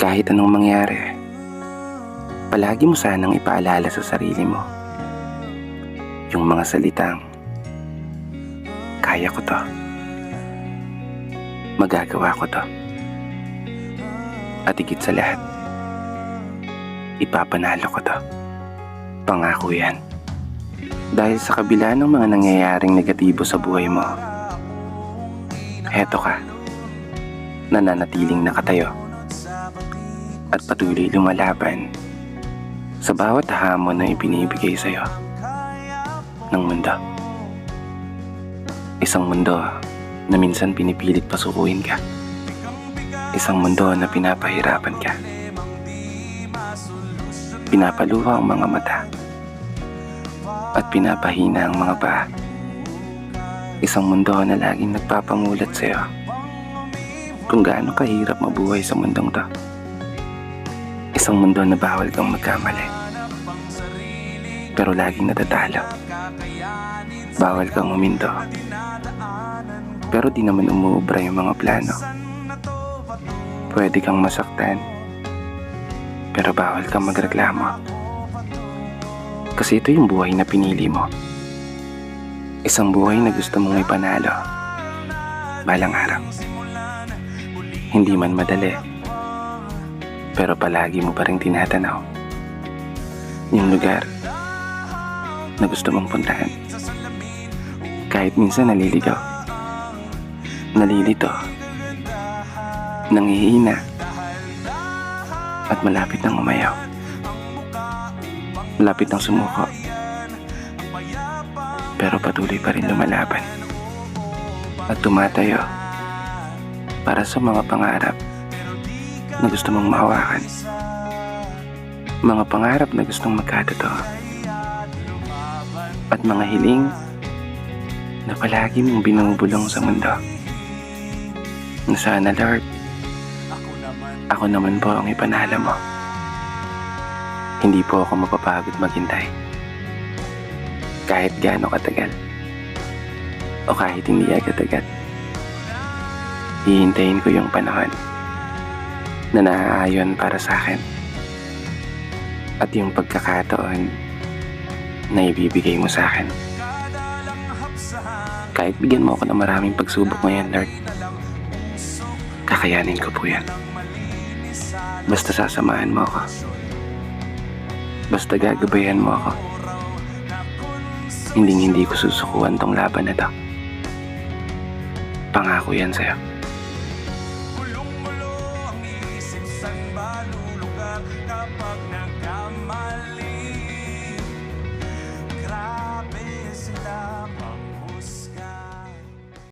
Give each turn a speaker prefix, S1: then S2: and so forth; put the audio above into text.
S1: Kahit anong mangyari, palagi mo sanang ipaalala sa sarili mo yung mga salitang, kaya ko to, magagawa ko to, at higit sa lahat, ipapanalo ko to. Pangako yan. Dahil sa kabila ng mga nangyayaring negatibo sa buhay mo, heto ka, nananatiling nakatayo at patuloy lumalaban sa bawat hamon na ibinibigay sa'yo ng mundo. Isang mundo na minsan pinipilit pasukuin ka. Isang mundo na pinapahirapan ka. Pinapaluha ang mga mata at pinapahina ang mga paa. Isang mundo na laging nagpapamulat sa'yo kung gaano kahirap mabuhay sa mundong to. Isang mundo na bawal kang magkamali, pero laging natatalo. Bawal kang huminto, pero di naman umuubra yung mga plano. Pwede kang masaktan, pero bawal kang magreklamo. Kasi ito yung buhay na pinili mo. Isang buhay na gusto mong ipanalo balang araw. Hindi man madali, pero palagi mo pa rin tinatanaw yung lugar na gusto mong puntahan. Kahit minsan naliligaw, nalilito, nanghihina, at malapit nang umayaw. Malapit nang sumuko, pero patuloy pa rin lumalaban at tumatayo para sa mga pangarap na gusto mong mahawakan. Mga pangarap na gustong magkatotoo at mga hiling na palagi mong binubulong sa mundo. Na sana, Lord, ako naman po ang ipanalo mo. Hindi po ako mapapagod maghintay. Kahit gaano katagal o kahit hindi agad-agad, hihintayin ko yung panahon na naaayon para sa akin at yung pagkakataon na ibibigay mo sa akin. Kahit bigyan mo ako ng maraming pagsubok ngayon, Lord, kakayanin ko po yan. Basta sasamahan mo ako. Basta gagabayan mo ako. Hindi ko susukuan tong laban na to. Pangako yan sa'yo.
S2: Kulong-gulo ang isip, saan ba lulugar kapag nagkamali?